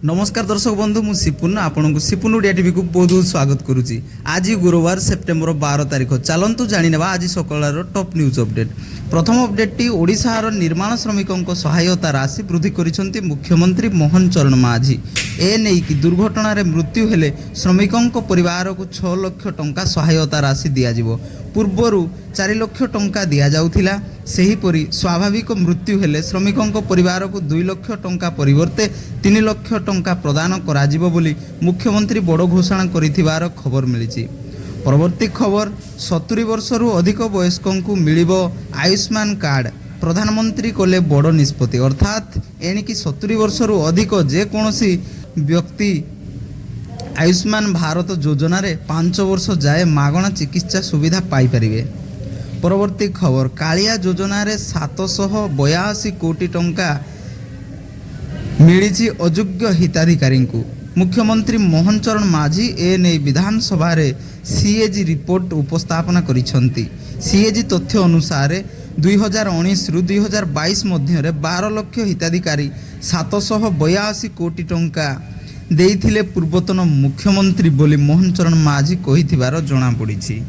नमस्कार दर्शक बंधु मु सिपुन आपन को सिपुन ओडिया टीवी को बहुत बहुत स्वागत करुच्ची। आज गुरुवार सेप्टेम्बर 12 तारीख चलतु जाणीना आज सकाळ टॉप न्यूज अपडेट। प्रथम अपडेट टी ओडिशार निर्माण श्रमिकों सहायता राशि वृद्धि करिसेंती मुख्यमंत्री मोहन चरण माझी। ए नै कि दुर्घटना रे मृत्यु हेले श्रमिकों परिवार को 6 लाख टंका सहायता राशि दिया जिवो। पूर्वरु 4 लाख टंका दिया जाउथिला। सेहीपरि स्वाभाविक मृत्यु हेले श्रमिकों परिवार को 2 लाख टंका परिवर्ते 3 लाख टंका प्रदान कराजिबो बोली मुख्यमंत्री बड़ घोषणा करिथिबार खबर मिलिछि। परवर्ती खबर 70 वर्षरु अधिक वयस्कों को मिलिबो आयुष्मान कार्ड। प्रधानमंत्री कले बड़ निष्पत्ति अर्थात एणिकी 70 वर्षरु अधिक जे कोनोसी व्यक्ति आयुष्मान भारत योजना रे 5 वर्ष जाए मागणा चिकित्सा सुविधा पाई परिबे। परवर्ती खबर कालिया योजना रे 782 कोटी टंका मिली अयोग्य हिताधिकारी को। मुख्यमंत्री मोहन चरण माझी ए नै विधानसभा रे सीएजी रिपोर्ट उपस्थापना करिसेंती। सीएजी तथ्य अनुसार 2019 रु 2022 मध्य 12 लाख हिताधिकारी 782 कोटी टंका देइथिले पूर्वतन मुख्यमंत्री बोली मोहन चरण माझी कहिथिबार जणा पड़िछि।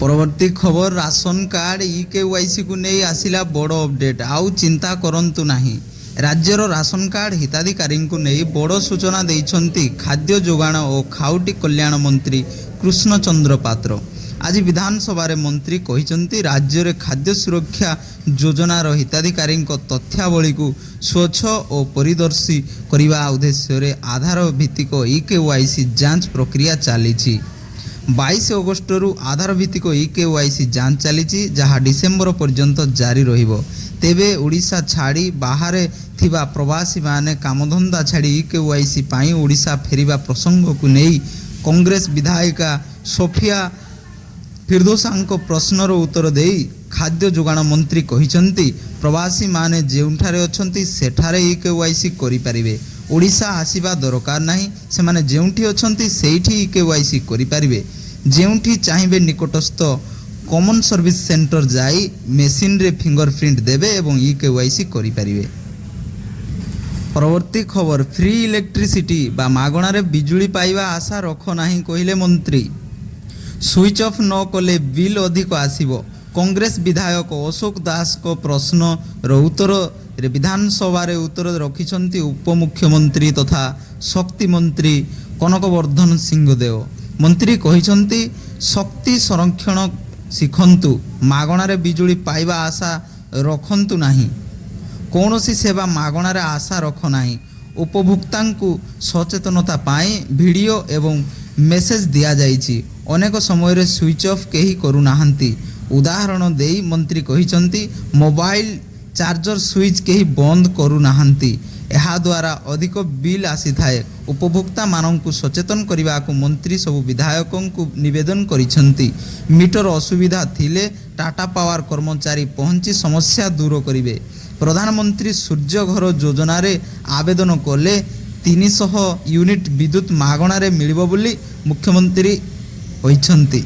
परवर्ती खबर राशन कार्ड ईकेवाईसी को नहीं आसिला बड़ अपडेट। आउ चिंता करंतु नाही। राज्यर राशन कार्ड हिताधिकारी को नहीं बड़ सूचना देइछंती खाद्य जोगाण और खाउटी कल्याण मंत्री कृष्ण चंद्र पात्र। आज विधानसभा रे मंत्री कहिछंती राज्य रे खाद्य सुरक्षा योजनार हिताधिकारी तथ्यावली को स्वच्छ और परिदर्शी करने उद्देश्य रे आधार भित्तिक ईकेवाईसी जांच प्रक्रिया चली। 22 अगस्ट रु आधार भित्तिक ईकेवाईसी जांच चली जहाँ डिसेम्बर पर्यंत जारी रहिबो। तेबे ओडिशा छाड़ी बाहर थिबा प्रवासी माने कामधंदा छाड़ी ईकेवाईसी पाई ओडिशा फेरिबा प्रसंग को नहीं कांग्रेस विधायिका सोफिया फिरदौसांको प्रश्नर उत्तर देई खाद्य जोगाण मंत्री कहिसंती प्रवासी माने जेउठारे अछंती सेठारे ईकेवाईसी करि परिबे। ओडिशा आसीबा दरकार नाही। से माने जेउठी अछंती सेठी ईकेवाईसी करि परिबे। जेउठी चाहिबे निकटस्थ कॉमन सर्विस सेंटर जाई मेसिन रे फिंगरप्रिंट देबे एवं ईकेवाईसी करि परिबे। परवर्ती खबर फ्री इलेक्ट्रिसिटी बा मागणा रे बिजुली पाइबा आशा रख नाही कहिले मंत्री। स्विच ऑफ न कले बिल अधिक आसीबो। कांग्रेस विधायक अशोक दास को प्रश्न रो उत्तर रे विधानसभा रे उत्तर रखिछंती उपमुख्यमंत्री तथा शक्ति मंत्री कनकवर्धन सिंहदेव। मंत्री कहिछंती शक्ति संरक्षण शिखंतु मागणा रे बिजुली पाइबा आशा रखंतु नाही। कौनसी सेवा मागणा रे आशा रख नाही। उपभोक्ता को सचेतनता पाई वीडियो एवं मेसेज दिया जाइछि। अनेक समय रे स्विच ऑफ केही करू नाहंती। उदाहरण देई मंत्री कहिछंती मोबाइल चार्जर स्विच केही बंद करू नाहंती। एहा द्वारा अधिक बिल आसी थाए। उपभोक्ता माननकु सचेतन करबा को मंत्री सब विधायकों को निवेदन करिसेंती। मीटर असुविधा थिले टाटा पावर कर्मचारी पहुंची समस्या दूर करिवे। प्रधानमंत्री सूर्य घर योजना रे आवेदन कले 300 यूनिट विद्युत मागणा रे मिलिबो बोली मुख्यमंत्री होइछंती।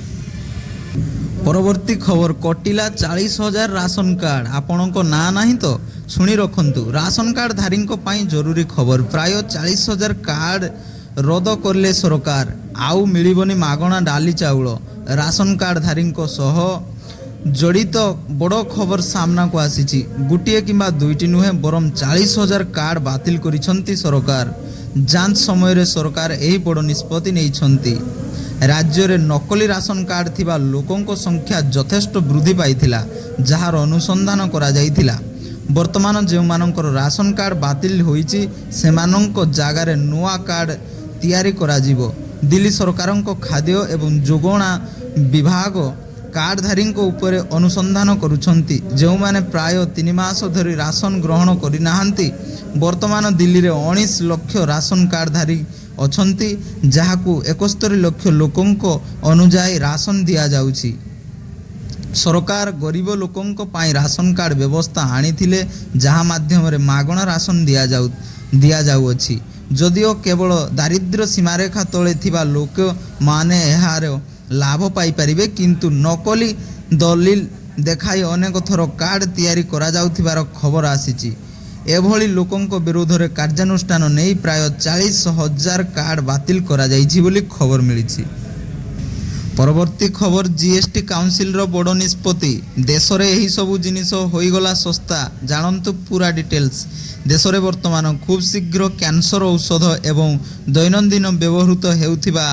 परवर्ती खबर कटिला 40,000 राशन कार्ड। आपण को ना नहीं तो सुनी रखंतु। राशन कार्ड धारी जरूरी खबर प्राय 40,000 कार्ड रद्द करले सरकार। आउ मिलिबनी मागणा डाली चाउल। राशन कार्ड धारी सह जड़ित बड़ खबर सामना को आसी। गोटे किंबा दुईटी नुहे बरम 40,000 कार्ड बातिल करिसंती सरकार। जांच समय रे सरकार एही बड़ निष्पत्ति नेइछंती। राज्य रे नकली राशन कार्ड थिबा लोकों को संख्या यथेष्ट वृद्धि पाइथिला जहार अनुसंधान करा जाइथिला। वर्तमान जे मानकर राशन कार्ड बातिल होईची सेमानंक जागारे नुआ कार्ड तैयारी करा जिवो। दिल्ली सरकारंक खाद्य एवं जोगणा विभाग कार्डधारी उपरे अनुसंधान करुछंती जो माने प्राय 3 मास धरी राशन ग्रहण करि नाहंती। वर्तमान दिल्ली रे 19 लाख राशन कार्डधारी अछंती जहाकू 71 लाख लोकों को अनुजाई राशन दिया जाउची। सरकार गरीब लोकों पाई राशन कार्ड व्यवस्था आनीथिले जहाँ माध्यम रे मागणा राशन दिया जाउअछि। जदिओ केवल दारिद्र्य सीमारेखा तले थिबा लोक माने एहार लाभ पाई परिबे किंतु नकली दलिल देखाई अनेक थर कार्ड तैयारी करा जाउथिबार खबर आसीची। ଏଭଳି ଲୋକଙ୍କ ବିରୋଧରେ କାର୍ଯ୍ୟାନୁଷ୍ଠାନ ନେଇ ପ୍ରାୟ 40,000 କାର୍ଡ଼ ବାତିଲ କରାଯାଇଛି ବୋଲି ଖବର ମିଳିଛି। ପରବର୍ତ୍ତୀ ଖବର, ଜିଏସଟି କାଉନସିଲର ବଡ଼ ନିଷ୍ପତ୍ତି। ଦେଶରେ ଏହିସବୁ ଜିନିଷ ହୋଇଗଲା ଶସ୍ତା। ଜାଣନ୍ତୁ ପୂରା ଡିଟେଲ୍ସ। ଦେଶରେ ବର୍ତ୍ତମାନ ଖୁବ୍ ଶୀଘ୍ର କ୍ୟାନ୍ସର ଔଷଧ ଏବଂ ଦୈନନ୍ଦିନ ବ୍ୟବହୃତ ହେଉଥିବା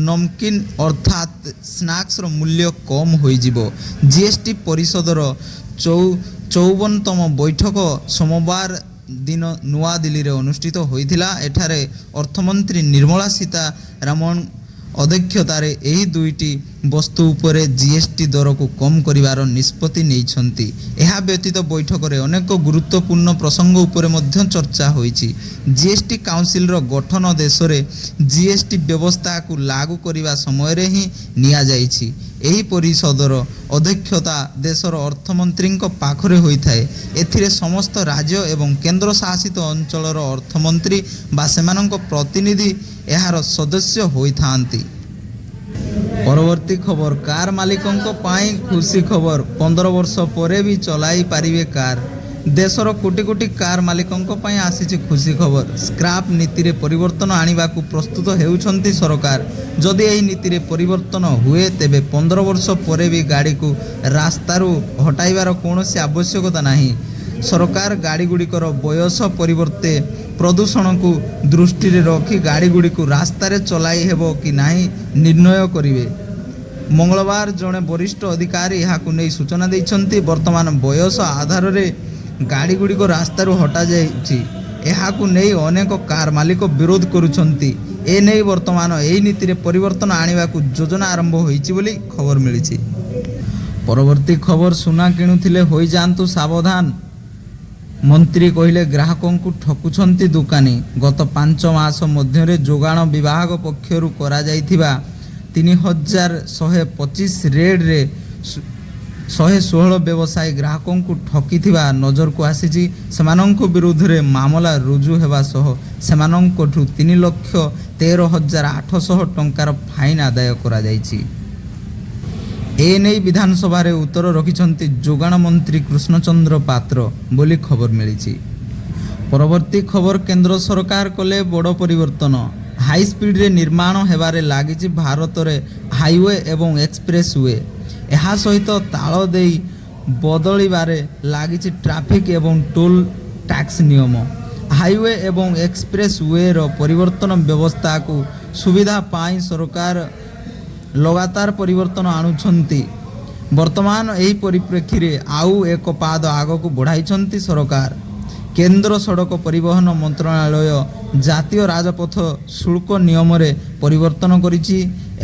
ନମକିନ୍ ଅର୍ଥାତ୍ ସ୍ନାକ୍ସର ମୂଲ୍ୟ କମ୍ ହୋଇଯିବ। ଜିଏସଟି ପରିଷଦର 54ତମ ବୈଠକ ସୋମବାର ଦିନ ନୂଆଦିଲ୍ଲୀରେ ଅନୁଷ୍ଠିତ ହୋଇଥିଲା। ଏଠାରେ ଅର୍ଥମନ୍ତ୍ରୀ ନିର୍ମଳା ସୀତାରମଣ ଅଧ୍ୟକ୍ଷତାରେ ଏହି ଦୁଇଟି ବସ୍ତୁ ଉପରେ ଜିଏସଟି ଦରକୁ କମ୍ କରିବାର ନିଷ୍ପତ୍ତି ନେଇଛନ୍ତି। ଏହା ବ୍ୟତୀତ ବୈଠକରେ ଅନେକ ଗୁରୁତ୍ୱପୂର୍ଣ୍ଣ ପ୍ରସଙ୍ଗ ଉପରେ ମଧ୍ୟ ଚର୍ଚ୍ଚା ହୋଇଛି। ଜିଏସଟି କାଉନସିଲର ଗଠନ ଦେଶରେ ଜିଏସଟି ବ୍ୟବସ୍ଥାକୁ ଲାଗୁ କରିବା ସମୟରେ ହିଁ ନିଆଯାଇଛି। ଏହି ପରିଷଦର ଅଧ୍ୟକ୍ଷତା ଦେଶର ଅର୍ଥମନ୍ତ୍ରୀଙ୍କ ପାଖରେ ହୋଇଥାଏ। ଏଥିରେ ସମସ୍ତ ରାଜ୍ୟ ଏବଂ କେନ୍ଦ୍ରଶାସିତ ଅଞ୍ଚଳର ଅର୍ଥମନ୍ତ୍ରୀ ବା ସେମାନଙ୍କ ପ୍ରତିନିଧି ଏହାର ସଦସ୍ୟ ହୋଇଥାନ୍ତି। ପରବର୍ତ୍ତୀ ଖବର, କାର୍ ମାଲିକଙ୍କ ପାଇଁ ଖୁସି ଖବର। 15 ବର୍ଷ ପରେ ବି ଚଲାଇ ପାରିବେ କାର୍। ଦେଶର କୋଟି କୋଟି କାର୍ ମାଲିକଙ୍କ ପାଇଁ ଆସିଛି ଖୁସି ଖବର। ସ୍କ୍ରାପ୍ ନୀତିରେ ପରିବର୍ତ୍ତନ ଆଣିବାକୁ ପ୍ରସ୍ତୁତ ହେଉଛନ୍ତି ସରକାର। ଯଦି ଏହି ନୀତିରେ ପରିବର୍ତ୍ତନ ହୁଏ ତେବେ 15 ବର୍ଷ ପରେ ବି ଗାଡ଼ିକୁ ରାସ୍ତାରୁ ହଟାଇବାର କୌଣସି ଆବଶ୍ୟକତା ନାହିଁ। ସରକାର ଗାଡ଼ିଗୁଡ଼ିକର ବୟସ ପରିବର୍ତ୍ତେ ପ୍ରଦୂଷଣକୁ ଦୃଷ୍ଟିରେ ରଖି ଗାଡ଼ିଗୁଡ଼ିକୁ ରାସ୍ତାରେ ଚଲାଇ ହେବ କି ନାହିଁ ନିର୍ଣ୍ଣୟ କରିବେ। ମଙ୍ଗଳବାର ଜଣେ ବରିଷ୍ଠ ଅଧିକାରୀ ଏହାକୁ ନେଇ ସୂଚନା ଦେଇଛନ୍ତି। ବର୍ତ୍ତମାନ ବୟସ ଆଧାରରେ ଗାଡ଼ିଗୁଡ଼ିକ ରାସ୍ତାରୁ ହଟାଯାଇଛି। ଏହାକୁ ନେଇ ଅନେକ କାର୍ ମାଲିକ ବିରୋଧ କରୁଛନ୍ତି। ଏନେଇ ବର୍ତ୍ତମାନ ଏହି ନୀତିରେ ପରିବର୍ତ୍ତନ ଆଣିବାକୁ ଯୋଜନା ଆରମ୍ଭ ହୋଇଛି ବୋଲି ଖବର ମିଳିଛି। ପରବର୍ତ୍ତୀ ଖବର, ସୁନା କିଣୁଥିଲେ ହୋଇଯାଆନ୍ତୁ ସାବଧାନ। ମନ୍ତ୍ରୀ କହିଲେ ଗ୍ରାହକଙ୍କୁ ଠକୁଛନ୍ତି ଦୋକାନୀ। ଗତ 5 ମାସ ମଧ୍ୟରେ ଯୋଗାଣ ବିଭାଗ ପକ୍ଷରୁ କରାଯାଇଥିବା 3,125 ରେଡ୍ରେ 116 ବ୍ୟବସାୟୀ ଗ୍ରାହକଙ୍କୁ ଠକିଥିବା ନଜରକୁ ଆସିଛି। ସେମାନଙ୍କ ବିରୁଦ୍ଧରେ ମାମଲା ରୁଜୁ ହେବା ସହ ସେମାନଙ୍କଠୁ 3,13,800 ଟଙ୍କାର ଫାଇନ୍ ଆଦାୟ କରାଯାଇଛି। ଏନେଇ ବିଧାନସଭାରେ ଉତ୍ତର ରଖିଛନ୍ତି ଯୋଗାଣ ମନ୍ତ୍ରୀ କୃଷ୍ଣଚନ୍ଦ୍ର ପାତ୍ର ବୋଲି ଖବର ମିଳିଛି। ପରବର୍ତ୍ତୀ ଖବର, କେନ୍ଦ୍ର ସରକାର କଲେ ବଡ଼ ପରିବର୍ତ୍ତନ। ହାଇସ୍ପିଡ଼ରେ ନିର୍ମାଣ ହେବାରେ ଲାଗିଛି ଭାରତରେ ହାଇୱେ ଏବଂ ଏକ୍ସପ୍ରେସ୍ ୱେ। ଏହା ସହିତ ତାଳ ଦେଇ ବଦଳିବାରେ ଲାଗିଛି ଟ୍ରାଫିକ୍ ଏବଂ ଟୋଲ୍ ଟ୍ୟାକ୍ସ ନିୟମ। ହାଇୱେ ଏବଂ ଏକ୍ସପ୍ରେସ୍ ୱେର ପରିବର୍ତ୍ତନ ବ୍ୟବସ୍ଥାକୁ ସୁବିଧା ପାଇଁ ସରକାର ଲଗାତାର ପରିବର୍ତ୍ତନ ଆଣୁଛନ୍ତି। ବର୍ତ୍ତମାନ ଏହି ପରିପ୍ରେକ୍ଷୀରେ ଆଉ ଏକ ପାଦ ଆଗକୁ ବଢ଼ାଇଛନ୍ତି ସରକାର। କେନ୍ଦ୍ର ସଡ଼କ ପରିବହନ ମନ୍ତ୍ରଣାଳୟ ଜାତୀୟ ରାଜପଥ ଶୁଳ୍କ ନିୟମରେ ପରିବର୍ତ୍ତନ କରିଛି।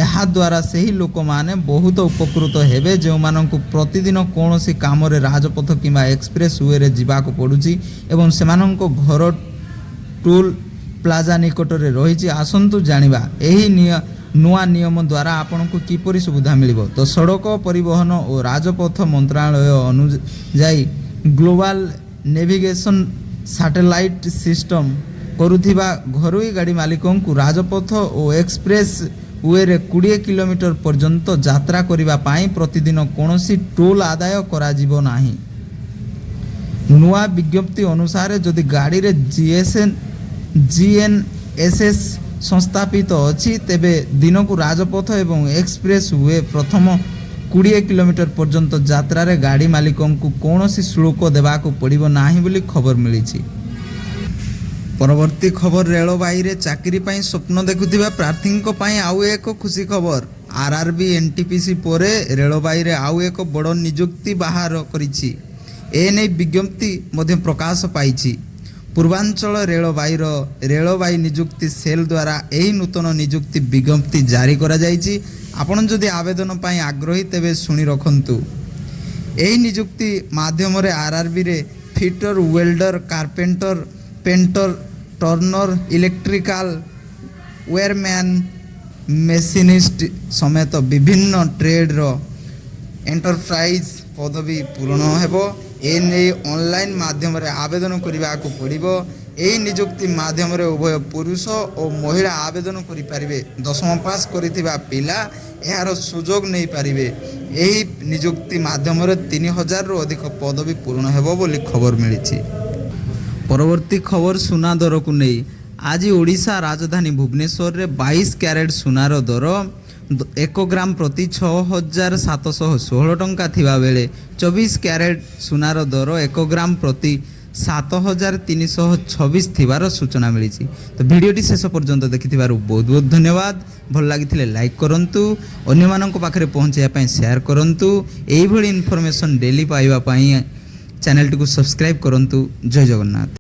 ଏହାଦ୍ୱାରା ସେହି ଲୋକମାନେ ବହୁତ ଉପକୃତ ହେବେ ଯେଉଁମାନଙ୍କୁ ପ୍ରତିଦିନ କୌଣସି କାମରେ ରାଜପଥ କିମ୍ବା ଏକ୍ସପ୍ରେସ୍ ୱେରେ ଯିବାକୁ ପଡ଼ୁଛି ଏବଂ ସେମାନଙ୍କ ଘର ଟୋଲ୍ ପ୍ଲାଜା ନିକଟରେ ରହିଛି। ଆସନ୍ତୁ ଜାଣିବା ଏହି ନୂଆ ନିୟମ ଦ୍ୱାରା ଆପଣଙ୍କୁ କିପରି ସୁବିଧା ମିଳିବ। ତ ସଡ଼କ ପରିବହନ ଓ ରାଜପଥ ମନ୍ତ୍ରଣାଳୟ ଅନୁଯାୟୀ ଗ୍ଲୋବାଲ ନେଭିଗେସନ୍ ସାଟେଲାଇଟ୍ ସିଷ୍ଟମ କରୁଥିବା ଘରୋଇ ଗାଡ଼ି ମାଲିକଙ୍କୁ ରାଜପଥ ଓ ଏକ୍ସପ୍ରେସ୍ ୱେରେ 20 କିଲୋମିଟର ପର୍ଯ୍ୟନ୍ତ ଯାତ୍ରା କରିବା ପାଇଁ ପ୍ରତିଦିନ କୌଣସି ଟୋଲ୍ ଆଦାୟ କରାଯିବ ନାହିଁ। ନୂଆ ବିଜ୍ଞପ୍ତି ଅନୁସାରେ ଯଦି ଗାଡ଼ିରେ GNSS ସଂସ୍ଥାପିତ ଅଛି ତେବେ ଦିନକୁ ରାଜପଥ ଏବଂ ଏକ୍ସପ୍ରେସ୍ ୱେ ପ୍ରଥମ 20 କିଲୋମିଟର ପର୍ଯ୍ୟନ୍ତ ଯାତ୍ରାରେ ଗାଡ଼ି ମାଲିକଙ୍କୁ କୌଣସି ଶୁଳ୍କ ଦେବାକୁ ପଡ଼ିବ ନାହିଁ ବୋଲି ଖବର ମିଳିଛି। ପରବର୍ତ୍ତୀ ଖବର, ରେଳବାଇରେ ଚାକିରି ପାଇଁ ସ୍ୱପ୍ନ ଦେଖୁଥିବା ପ୍ରାର୍ଥୀଙ୍କ ପାଇଁ ଆଉ ଏକ ଖୁସି ଖବର। ଆର୍ଆର୍ବି ଏନ୍ଟିପିସି ପରେ ରେଳବାଇରେ ଆଉ ଏକ ବଡ଼ ନିଯୁକ୍ତି ବାହାର କରିଛି। ଏନେଇ ବିଜ୍ଞପ୍ତି ମଧ୍ୟ ପ୍ରକାଶ ପାଇଛି। ପୂର୍ବାଞ୍ଚଳ ରେଳବାଇର ରେଳବାଇ ନିଯୁକ୍ତି ସେଲ୍ ଦ୍ୱାରା ଏହି ନୂତନ ନିଯୁକ୍ତି ବିଜ୍ଞପ୍ତି ଜାରି କରାଯାଇଛି। ଆପଣ ଯଦି ଆବେଦନ ପାଇଁ ଆଗ୍ରହୀ ତେବେ ଶୁଣି ରଖନ୍ତୁ। ଏହି ନିଯୁକ୍ତି ମାଧ୍ୟମରେ ଆର୍ଆର୍ବିରେ fitter, welder, carpenter, painter, turner, electrical wireman, machinist ସମେତ ବିଭିନ୍ନ ଟ୍ରେଡ୍ର ଏଣ୍ଟରପ୍ରାଇଜ୍ ପଦବୀ ପୂରଣ ହେବ। ଏନେଇ ଅନଲାଇନ୍ ମାଧ୍ୟମରେ ଆବେଦନ କରିବାକୁ ପଡ଼ିବ। ଏହି ନିଯୁକ୍ତି ମାଧ୍ୟମରେ ଉଭୟ ପୁରୁଷ ଓ ମହିଳା ଆବେଦନ କରିପାରିବେ। 10ମ ପାସ୍ କରିଥିବା ପିଲା ଏହାର ସୁଯୋଗ ନେଇପାରିବେ। ଏହି ନିଯୁକ୍ତି ମାଧ୍ୟମରେ 3,000ରୁ ଅଧିକ ପଦବୀ ପୂରଣ ହେବ ବୋଲି ଖବର ମିଳିଛି। ପରବର୍ତ୍ତୀ ଖବର ସୁନା ଦରକୁ ନେଇ ଆଜି ଓଡ଼ିଶା ରାଜଧାନୀ ଭୁବନେଶ୍ୱରରେ 22 କ୍ୟାରେଟ୍ ସୁନାର ଦର 1 ଗ୍ରାମ ପ୍ରତି 6,716 ଟଙ୍କା ଥିବାବେଳେ 24 କ୍ୟାରେଟ୍ ସୁନାର ଦର 1 ଗ୍ରାମ ପ୍ରତି 7,326 ଥିବାର ସୂଚନା ମିଳିଛି। ତ ଭିଡ଼ିଓଟି ଶେଷ ପର୍ଯ୍ୟନ୍ତ ଦେଖିଥିବାରୁ ବହୁତ ବହୁତ ଧନ୍ୟବାଦ। ଭଲ ଲାଗିଥିଲେ ଲାଇକ୍ କରନ୍ତୁ, ଅନ୍ୟମାନଙ୍କ ପାଖରେ ପହଞ୍ଚାଇବା ପାଇଁ ସେୟାର କରନ୍ତୁ। ଏଇଭଳି ଇନଫର୍ମେସନ୍ ଡେଲି ପାଇବା ପାଇଁ ଚ୍ୟାନେଲଟିକୁ ସବସ୍କ୍ରାଇବ୍ କରନ୍ତୁ। ଜୟ ଜଗନ୍ନାଥ।